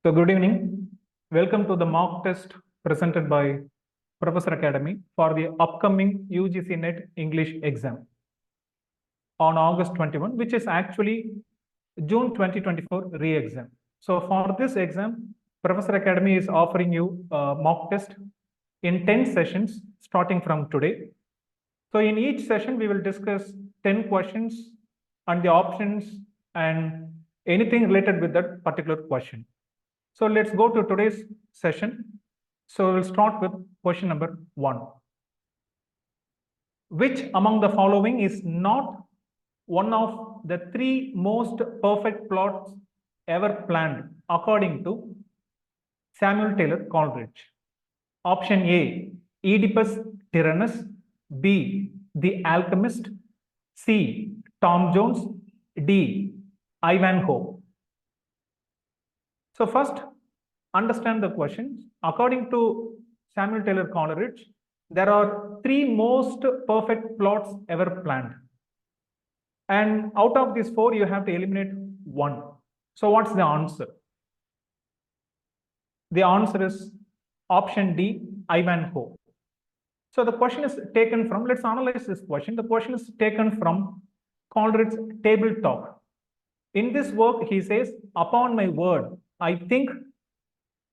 So good evening. Welcome to the mock test presented by Professor Academy for the upcoming UGC NET English exam on August 21, which is actually June 2024 re-exam. So for this exam, Professor Academy is offering you a mock test in 10 sessions starting from today. So in each session, we will discuss 10 questions and the options and anything related with that particular question. So let's go to today's session. So we'll start with question number 1. Which among the following is not one of the 3 most perfect plots ever planned according to Samuel Taylor Coleridge? Option A, Oedipus Tyrannus. B, The Alchemist. C, Tom Jones. D, Ivanhoe. So first, understand the questions. According to Samuel Taylor Coleridge, there are 3 most perfect plots ever planned. And out of these 4, you have to eliminate 1. So what's the answer? The answer is option D, Ivanhoe. So the question is taken from, let's analyze this question. The question is taken from Coleridge's Table Talk. In this work, he says, upon my word, I think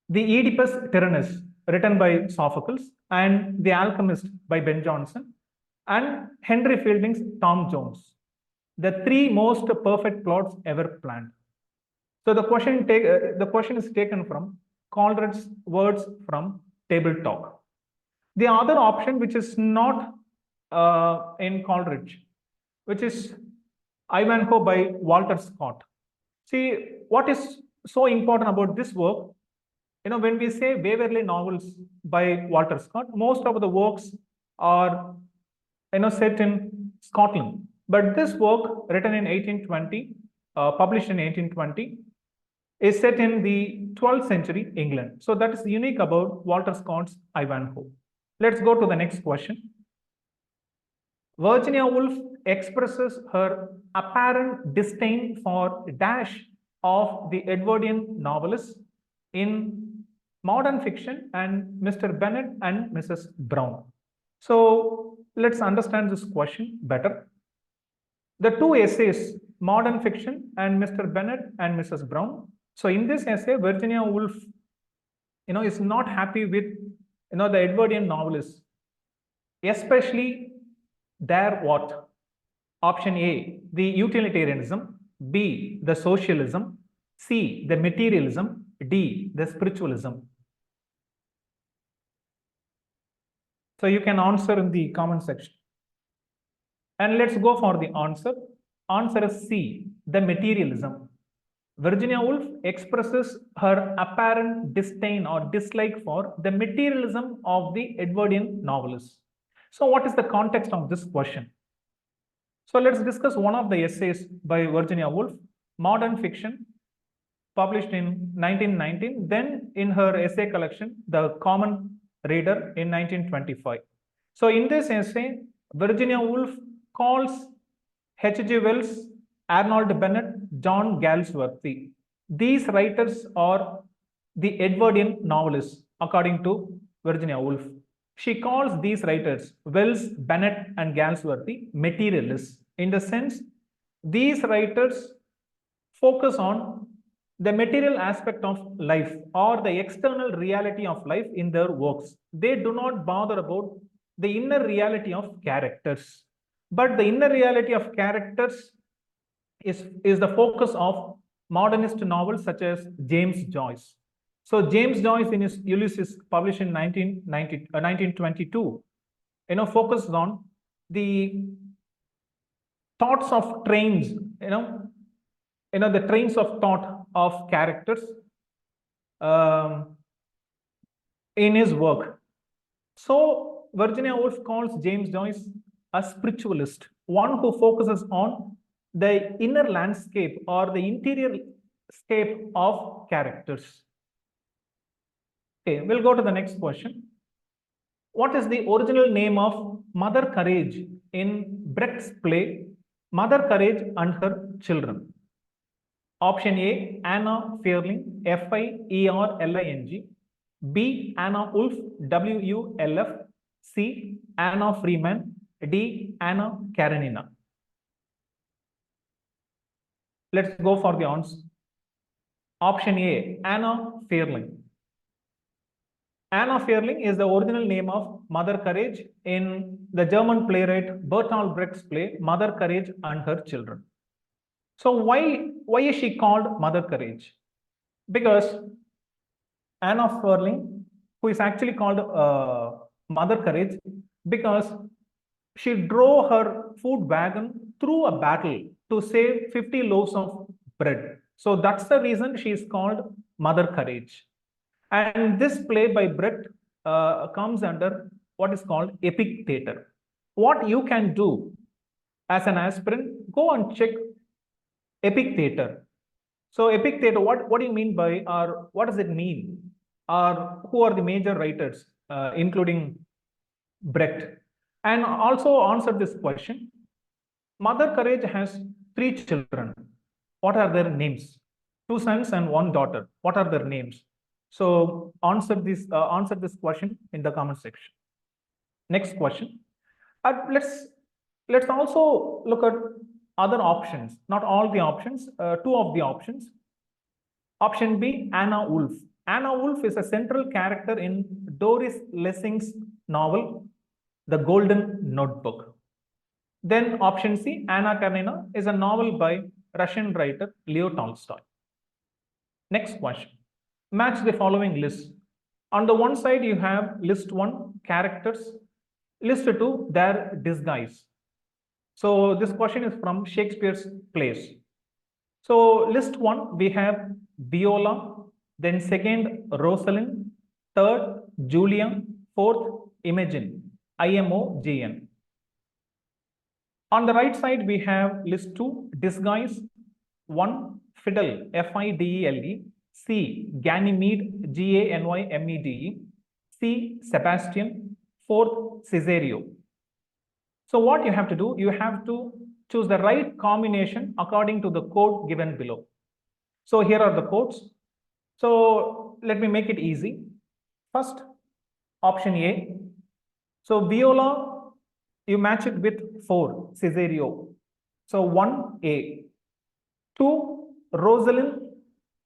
the Oedipus Tyrannus, written by Sophocles, and The Alchemist by Ben Jonson, and Henry Fielding's Tom Jones, the 3 most perfect plots ever planned. So the question is taken from Coleridge's words from Table Talk. The other option, which is not in Coleridge, which is Ivanhoe by Walter Scott. See, what is so important about this work? When we say Waverley novels by Walter Scott, most of the works are, set in Scotland. But this work, written in 1820, published in 1820, is set in the 12th century England. So that is unique about Walter Scott's Ivanhoe. Let's go to the next question. Virginia Woolf expresses her apparent disdain for dash of the Edwardian novelists in Modern Fiction and Mr. Bennet and Mrs. Brown. So let's understand this question better. The 2 essays, Modern Fiction and Mr. Bennet and Mrs. Brown. So in this essay, Virginia Woolf, is not happy with, the Edwardian novelists, especially their what? Option A, the utilitarianism. B, the socialism. C, the materialism. D, the spiritualism. So you can answer in the comment section. And let's go for the answer. Answer is C, the materialism. Virginia Woolf expresses her apparent disdain or dislike for the materialism of the Edwardian novelists. So what is the context of this question? So let's discuss one of the essays by Virginia Woolf, Modern Fiction, published in 1919, then in her essay collection, The Common Reader, in 1925. So in this essay, Virginia Woolf calls H.G. Wells, Arnold Bennett, John Galsworthy. These writers are the Edwardian novelists, according to Virginia Woolf. She calls these writers, Wells, Bennett, and Galsworthy, materialists. In the sense, these writers focus on the material aspect of life or the external reality of life in their works. They do not bother about the inner reality of characters. But the inner reality of characters is the focus of modernist novels such as James Joyce. So James Joyce, in his Ulysses, published in 1922, focuses on the thoughts of trains, the trains of thought of characters in his work. So Virginia Woolf calls James Joyce a spiritualist, one who focuses on the inner landscape or the interior scape of characters. Okay, we'll go to the next question. What is the original name of Mother Courage in Brecht's play, Mother Courage and Her Children? Option A, Anna Fierling, Fierling. B, Anna Wolf, Wulf. C, Anna Freeman. D, Anna Karenina. Let's go for the answer. Option A, Anna Fierling. Anna Fierling is the original name of Mother Courage in the German playwright Bertolt Brecht's play Mother Courage and Her Children. So why is she called Mother Courage? Because Anna Fierling, who is actually called Mother Courage, because she drove her food wagon through a battle to save 50 loaves of bread. So that's the reason she is called Mother Courage. And this play by Brecht comes under what is called epic theater. What you can do as an aspirant, go and check epic theater. So epic theater, what do you mean by, or what does it mean? Or who are the major writers, including Brecht? And also answer this question. Mother Courage has 3 children. What are their names? 2 sons and 1 daughter. What are their names? So answer this question in the comment section. Next question. Let's also look at other options. Not all the options. 2 of the options. Option B, Anna Wolf. Anna Wolf is a central character in Doris Lessing's novel, The Golden Notebook. Then option C, Anna Karenina, is a novel by Russian writer Leo Tolstoy. Next question. Match the following list. On the one side, you have list 1, characters. List 2, their disguise. So this question is from Shakespeare's plays. So list 1, we have Viola, then second, Rosalind, third, Julia, fourth, Imogen, Imogen. On the right side, we have list 2, disguise. 1, Fiddle, Fidele. C, Ganymede, Ganymede. C, Sebastian. Fourth, Cesario. So what you have to do, you have to choose the right combination according to the code given below. So here are the codes. So let me make it easy. First, option A. So Viola, you match it with 4, Cesario. So 1A. 2, Rosalind.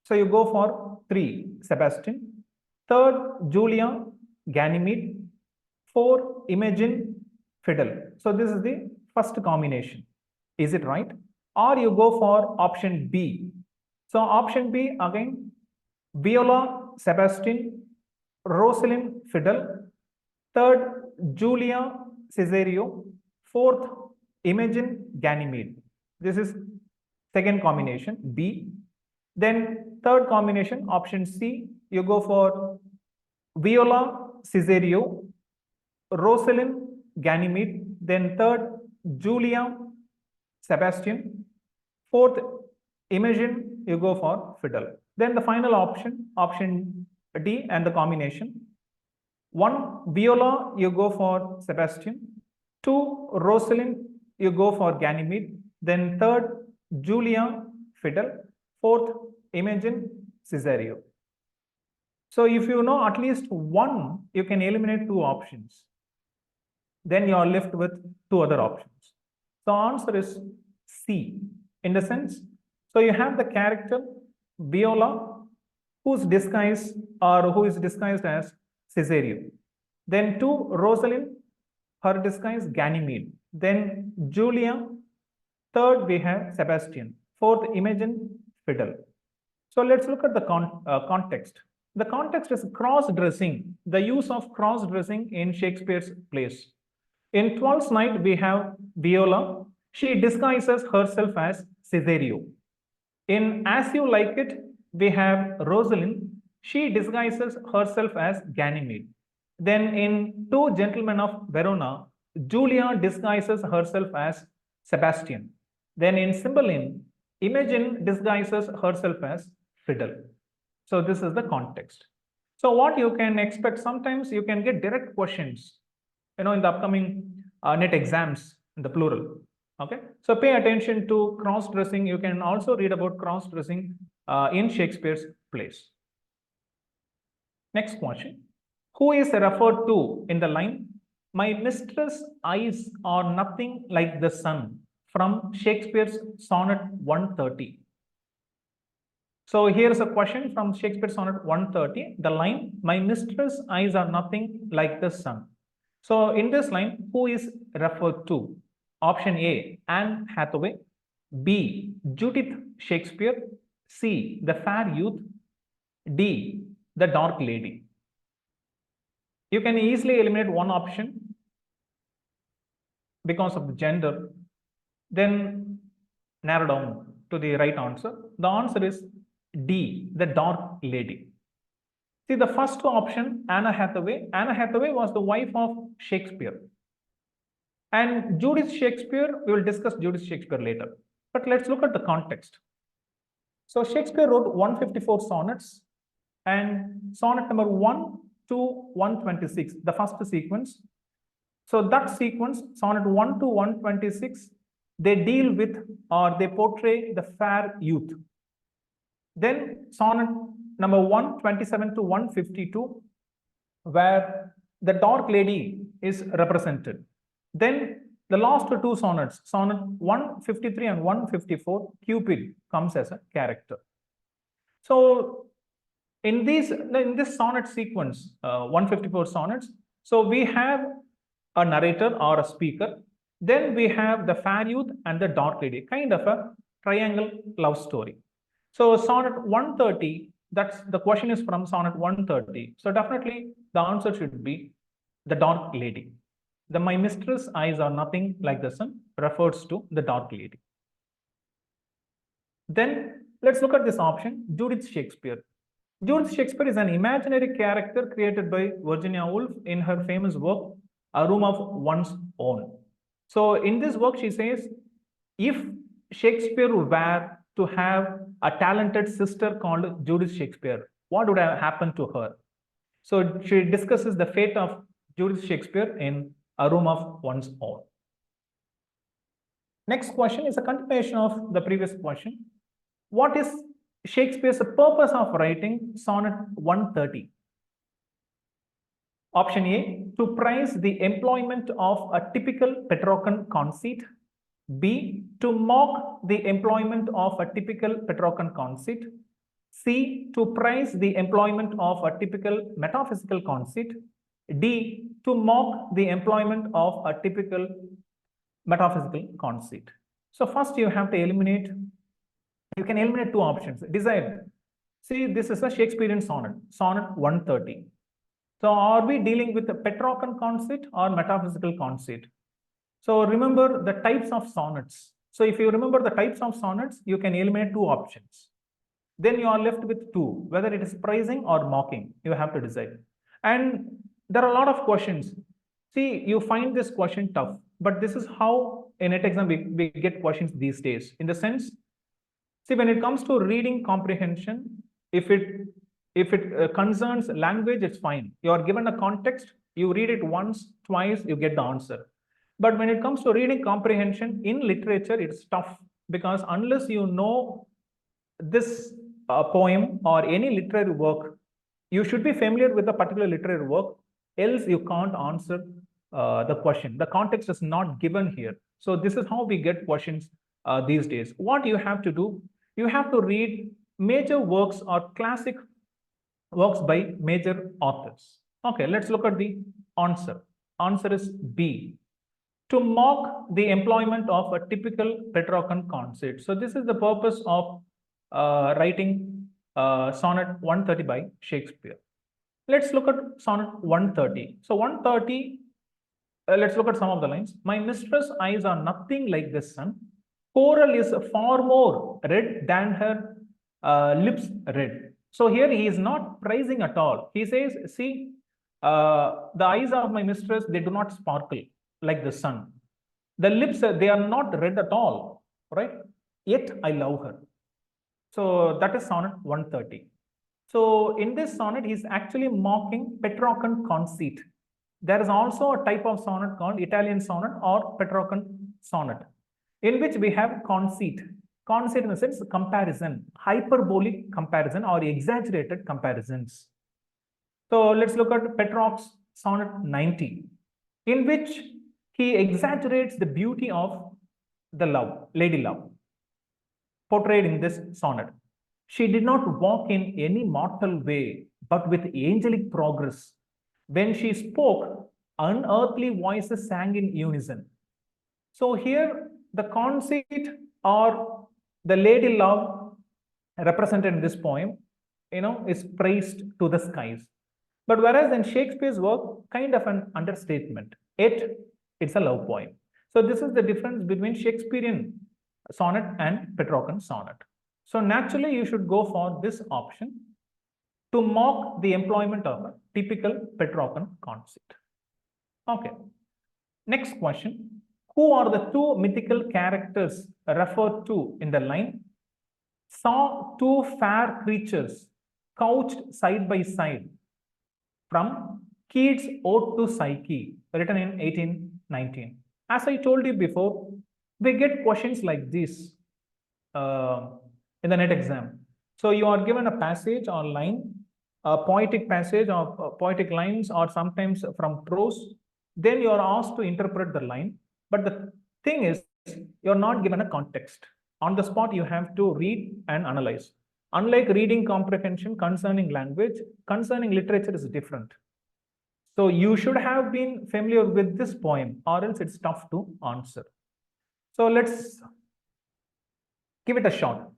So you go for 3, Sebastian. Third, Julia, Ganymede. 4, Imogen, Fiddle. So this is the first combination. Is it right? Or you go for option B. So option B, again, Viola, Sebastian, Rosalind, Fiddle. Third, Julia, Cesario. Fourth, Imogen, Ganymede. This is second combination, B. Then third combination, option C, you go for Viola, Cesario, Rosalind, Ganymede. Then third, Julia, Sebastian. Fourth, Imogen, you go for Fiddle. Then the final option, option D, and the combination. 1, Viola, you go for Sebastian. 2, Rosalind, you go for Ganymede. Then third, Julia, Fiddle. Fourth, Imogen, Cesario. So if you know at least 1, you can eliminate 2 options. Then you are left with 2 other options. So answer is C. In the sense, so you have the character Viola, who is disguised as Cesario. Then 2, Rosalind, her disguise Ganymede. Then Julia. Third, we have Sebastian. Fourth, Imogen, Fiddle. So let's look at the context. The context is cross-dressing, the use of cross-dressing in Shakespeare's plays. In Twelfth Night, we have Viola. She disguises herself as Cesario. In As You Like It, we have Rosalind. She disguises herself as Ganymede. Then in Two Gentlemen of Verona, Julia disguises herself as Sebastian. Then in Cymbeline, Imogen disguises herself as Fiddle. So this is the context. So what you can expect, sometimes you can get direct questions, in the upcoming NET exams in the plural. Okay, so pay attention to cross-dressing. You can also read about cross-dressing in Shakespeare's plays. Next question. Who is referred to in the line, "My mistress' eyes are nothing like the sun," from Shakespeare's Sonnet 130? So here's a question from Shakespeare's Sonnet 130. The line, "My mistress' eyes are nothing like the sun." So in this line, who is referred to? Option A, Anne Hathaway. B, Judith Shakespeare. C, the fair youth. D, the dark lady. You can easily eliminate one option because of the gender, then narrow down to the right answer. The answer is D, the dark lady. See, the first option, Anna Hathaway. Anna Hathaway was the wife of Shakespeare. And Judith Shakespeare, we will discuss Judith Shakespeare later. But let's look at the context. So Shakespeare wrote 154 sonnets, and sonnet number 1 to 126, the first sequence. So that sequence, sonnet 1 to 126, they deal with or they portray the fair youth. Then sonnet number 127 to 152, where the dark lady is represented. Then the last two sonnets, sonnet 153 and 154, Cupid comes as a character. So in this sonnet sequence, 154 sonnets, so we have a narrator or a speaker. Then we have the fair youth and the dark lady, kind of a triangle love story. So sonnet 130, that's the question is from sonnet 130. So definitely the answer should be the dark lady. The "My mistress' eyes are nothing like the sun" refers to the dark lady. Then let's look at this option, Judith Shakespeare. Judith Shakespeare is an imaginary character created by Virginia Woolf in her famous work, A Room of One's Own. So in this work, she says, if Shakespeare were to have a talented sister called Judith Shakespeare, what would have happened to her? So she discusses the fate of Judith Shakespeare in A Room of One's Own. Next question is a continuation of the previous question. What is Shakespeare's purpose of writing sonnet 130? Option A, to praise the employment of a typical Petrarchan conceit. B, to mock the employment of a typical Petrarchan conceit. C, to praise the employment of a typical metaphysical conceit. D, to mock the employment of a typical metaphysical conceit. So first you have to eliminate, you can eliminate two options. Decide. See, this is a Shakespearean sonnet, sonnet 130. So are we dealing with a Petrarchan conceit or metaphysical conceit? So remember the types of sonnets. So if you remember the types of sonnets, you can eliminate two options. Then you are left with two, whether it is praising or mocking, you have to decide. And there are a lot of questions. See, you find this question tough, but this is how in NET exam we get questions these days. In the sense, see, when it comes to reading comprehension, if it concerns language, it's fine. You are given a context, you read it once, twice, you get the answer. But when it comes to reading comprehension in literature, it's tough, because unless you know this poem or any literary work, you should be familiar with the particular literary work, else you can't answer the question. The context is not given here. So this is how we get questions these days. What you have to do, you have to read major works or classic works by major authors. Okay, let's look at the answer. Answer is B, to mock the employment of a typical Petrarchan conceit. So this is the purpose of writing sonnet 130 by Shakespeare. Let's look at sonnet 130. So 130, let's look at some of the lines. My mistress' eyes are nothing like the sun. Coral is far more red than her lips red. So here he is not praising at all. He says, see, the eyes of my mistress, they do not sparkle like the sun. The lips, they are not red at all, right? Yet I love her. So that is sonnet 130. So in this sonnet, he's actually mocking Petrarchan conceit. There is also a type of sonnet called Italian sonnet or Petrarchan sonnet. in which we have conceit. Conceit in the sense comparison, hyperbolic comparison or exaggerated comparisons. So let's look at Petrarch's sonnet 90, in which he exaggerates the beauty of the love, lady love, portrayed in this sonnet. She did not walk in any mortal way, but with angelic progress. When she spoke, unearthly voices sang in unison. So here, the conceit or the lady love represented in this poem, is praised to the skies. But whereas in Shakespeare's work, kind of an understatement, yet it's a love poem. So this is the difference between Shakespearean sonnet and Petrarchan sonnet. So naturally, you should go for this option to mock the employment of a typical Petrarchan conceit. Okay. Next question. Who are the two mythical characters referred to in the line? Saw two fair creatures couched side by side, from Keats' Ode to Psyche, written in 1819. As I told you before, we get questions like this in the NET exam. So you are given a passage or line, a poetic passage or poetic lines, or sometimes from prose. Then you are asked to interpret the line. But the thing is, you're not given a context. On the spot, you have to read and analyze. Unlike reading comprehension concerning language, concerning literature is different. So you should have been familiar with this poem, or else it's tough to answer. So let's give it a shot.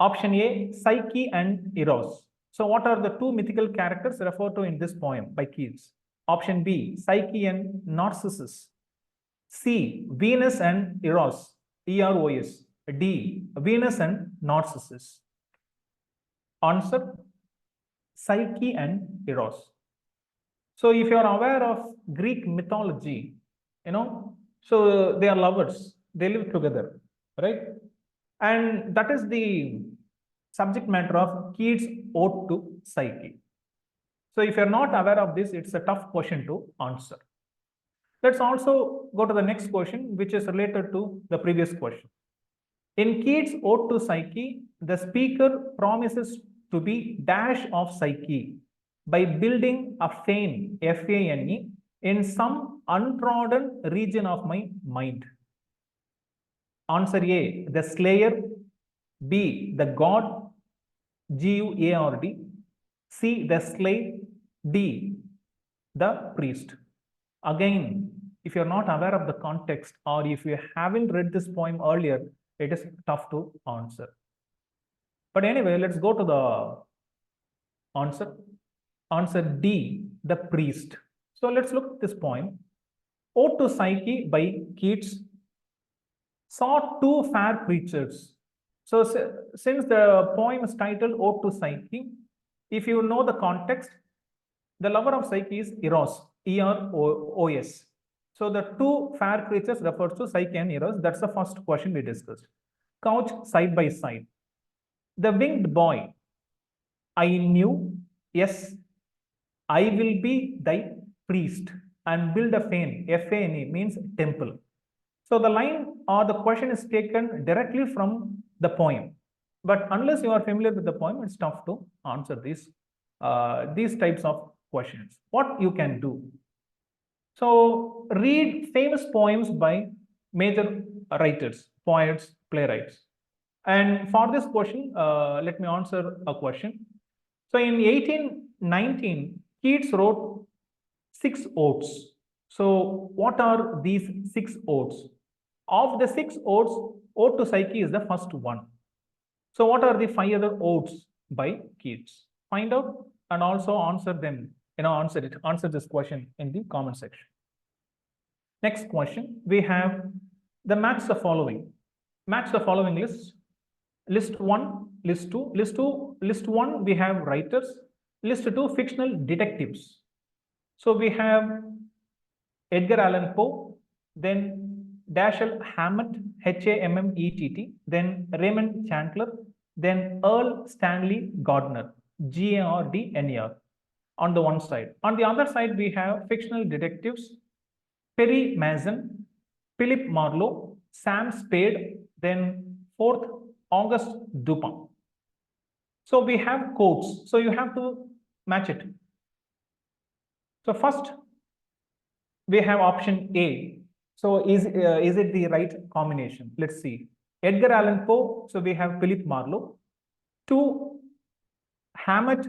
Option A, Psyche and Eros. So what are the two mythical characters referred to in this poem by Keats? Option B, Psyche and Narcissus. C, Venus and Eros, E-R-O-S. D, Venus and Narcissus. Answer, Psyche and Eros. So if you are aware of Greek mythology, so they are lovers, they live together, right? And that is the subject matter of Keats' Ode to Psyche. So if you're not aware of this, it's a tough question to answer. Let's also go to the next question, which is related to the previous question. In Keats' Ode to Psyche, the speaker promises to be dash of Psyche by building a fane, F-A-N-E, in some untrodden region of my mind. Answer A, the slayer. B, the god, G-U-A-R-D. C, the slave. D, the priest. Again, if you're not aware of the context, or if you haven't read this poem earlier, it is tough to answer. But anyway, let's go to the answer. Answer D, the priest. So let's look at this poem. Ode to Psyche by Keats. Saw two fair creatures. So since the poem is titled Ode to Psyche, if you know the context, the lover of Psyche is Eros, E-R-O-S. So the two fair creatures refers to Psyche and Eros. That's the first question we discussed. Couch side by side. The winged boy, I knew, yes, I will be thy priest and build a fane, F-A-N-E means temple. So the line or the question is taken directly from the poem. But unless you are familiar with the poem, it's tough to answer these types of questions. What you can do? So read famous poems by major writers, poets, playwrights. And for this question, let me answer a question. So in 1819, Keats wrote 6 odes. So what are these 6 odes? Of the 6 odes, Ode to Psyche is the first one. So what are the 5 other odes by Keats? Find out and also answer them. Answer this question in the comment section. Next question, we have the match the following. Match the following list. List 1, list 2, list 2, list 1, we have writers. List 2, fictional detectives. So we have Edgar Allan Poe, then Dashiell Hammett, H-A-M-M-E-T-T, then Raymond Chandler, then Earl Stanley Gardner, G-A-R-D-N-E-R, on the one side. On the other side, we have fictional detectives, Perry Mason, Philip Marlowe, Sam Spade, then fourth, Auguste Dupin. So we have quotes, so you have to match it. So first, we have option A. So is it the right combination? Let's see. Edgar Allan Poe, so we have Philip Marlowe. 2, Hammett,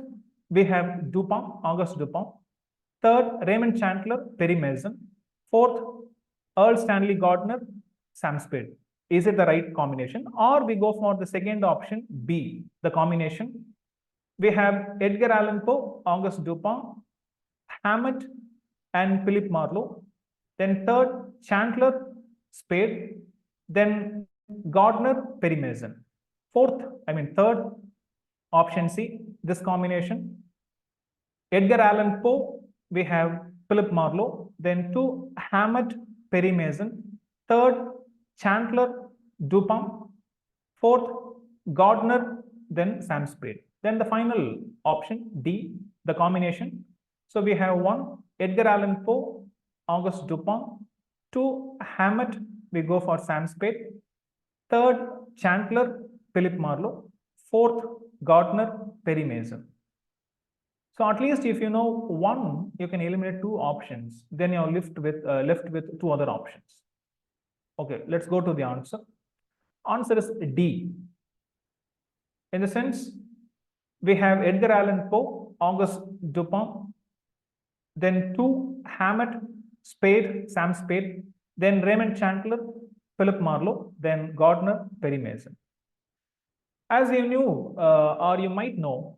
we have Dupin, Auguste Dupin. 3rd, Raymond Chandler, Perry Mason. 4th, Earl Stanley Gardner, Sam Spade. Is it the right combination? Or we go for the second option, B, the combination. We have Edgar Allan Poe, Auguste Dupin, Hammett, and Philip Marlowe. Then 3rd, Chandler, Spade. Then Gardner, Perry Mason. 3rd, option C, this combination. Edgar Allan Poe, we have Philip Marlowe. Then 2, Hammett, Perry Mason. 3rd, Chandler, Dupin. 4th, Gardner, then Sam Spade. Then the final option, D, the combination. So we have 1, Edgar Allan Poe, Auguste Dupin. 2, Hammett, we go for Sam Spade. 3rd, Chandler, Philip Marlowe. 4th, Gardner, Perry Mason. So at least if you know 1, you can eliminate 2 options. Then you're left with 2 other options. Okay, let's go to the answer. Answer is D. In the sense, we have Edgar Allan Poe, Auguste Dupin. Then 2, Hammett, Spade, Sam Spade. Then Raymond Chandler, Philip Marlowe. Then Gardner, Perry Mason. As you knew, or you might know,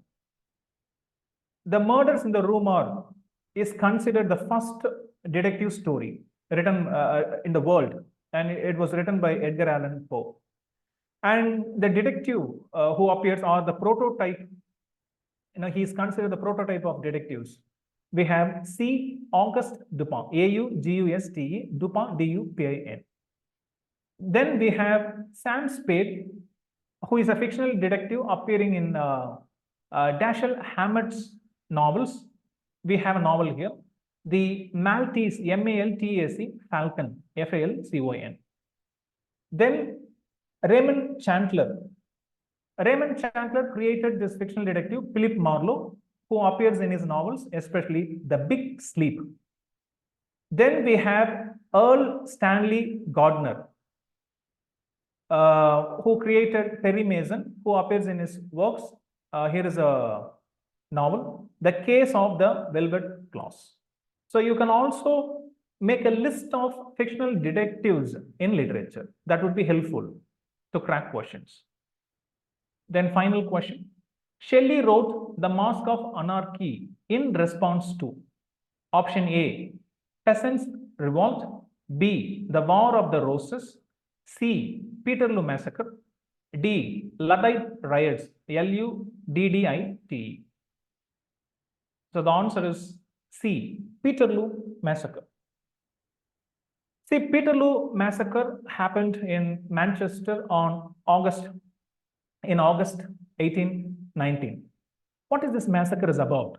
The Murders in the Rue Morgue is considered the first detective story written in the world, and it was written by Edgar Allan Poe. And the detective who appears, or the prototype, he is considered the prototype of detectives. We have C. Auguste Dupin, A-U-G-U-S-T-E, Dupin, D-U-P-I-N. Then we have Sam Spade, who is a fictional detective appearing in Dashiell Hammett's novels. We have a novel here, The Maltese, M-A-L-T-A-C, Falcon, F-A-L-C-O-N. Then Raymond Chandler. Raymond Chandler created this fictional detective, Philip Marlowe, who appears in his novels, especially The Big Sleep. Then we have Earl Stanley Gardner, who created Perry Mason, who appears in his works. Here is a novel, The Case of the Velvet Claws. So you can also make a list of fictional detectives in literature. That would be helpful to crack questions. Then final question. Shelley wrote The Mask of Anarchy in response to option A, Peasants' Revolt. B, The War of the Roses. C, Peterloo Massacre. D, Luddite Riots, L-U-D-D-I-T-E. So the answer is C, Peterloo Massacre. See, Peterloo Massacre happened in Manchester on August 1819. What is this massacre is about?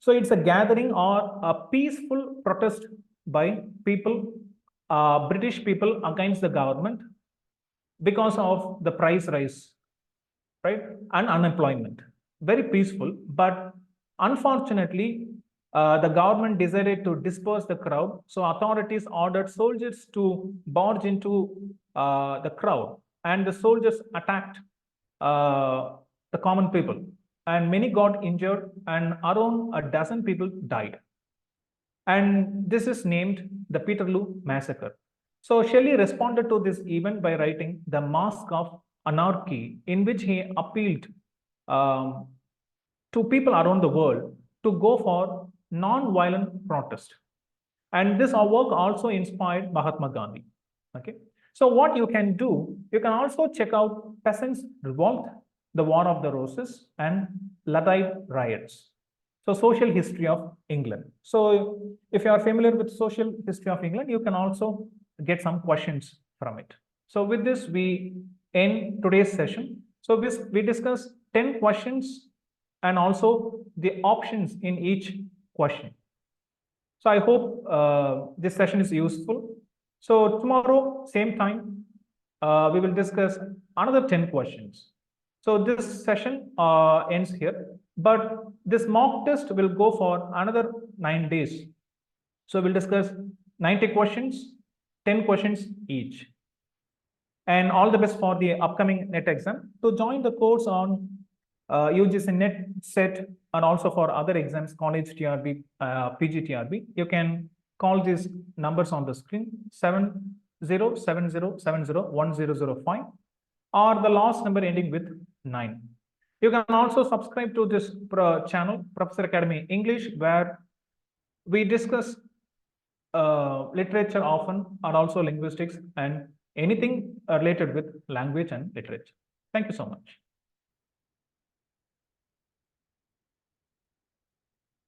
So it's a gathering or a peaceful protest by people, British people, against the government because of the price rise, right, and unemployment. Very peaceful, but unfortunately, the government decided to disperse the crowd. So authorities ordered soldiers to barge into the crowd, and the soldiers attacked the common people, and many got injured, and around a dozen people died. And this is named the Peterloo Massacre. So Shelley responded to this event by writing The Mask of Anarchy, in which he appealed to people around the world to go for non-violent protest. And this work also inspired Mahatma Gandhi. Okay. So what you can do, you can also check out Peasants' Revolt, The War of the Roses, and Luddite Riots. So social history of England. So if you are familiar with social history of England, you can also get some questions from it. So with this, we end today's session. So we discussed 10 questions and also the options in each question. So I hope this session is useful. So tomorrow, same time, we will discuss another 10 questions. So this session ends here, but this mock test will go for another 9 days. So we'll discuss 90 questions, 10 questions each. And all the best for the upcoming NET exam. To join the course on UGC NET set and also for other exams, college TRB, PG TRB, you can call these numbers on the screen 7070701005 or the last number ending with 9. You can also subscribe to this channel, Professor Academy English, where we discuss literature often and also linguistics and anything related with language and literature. Thank you so much.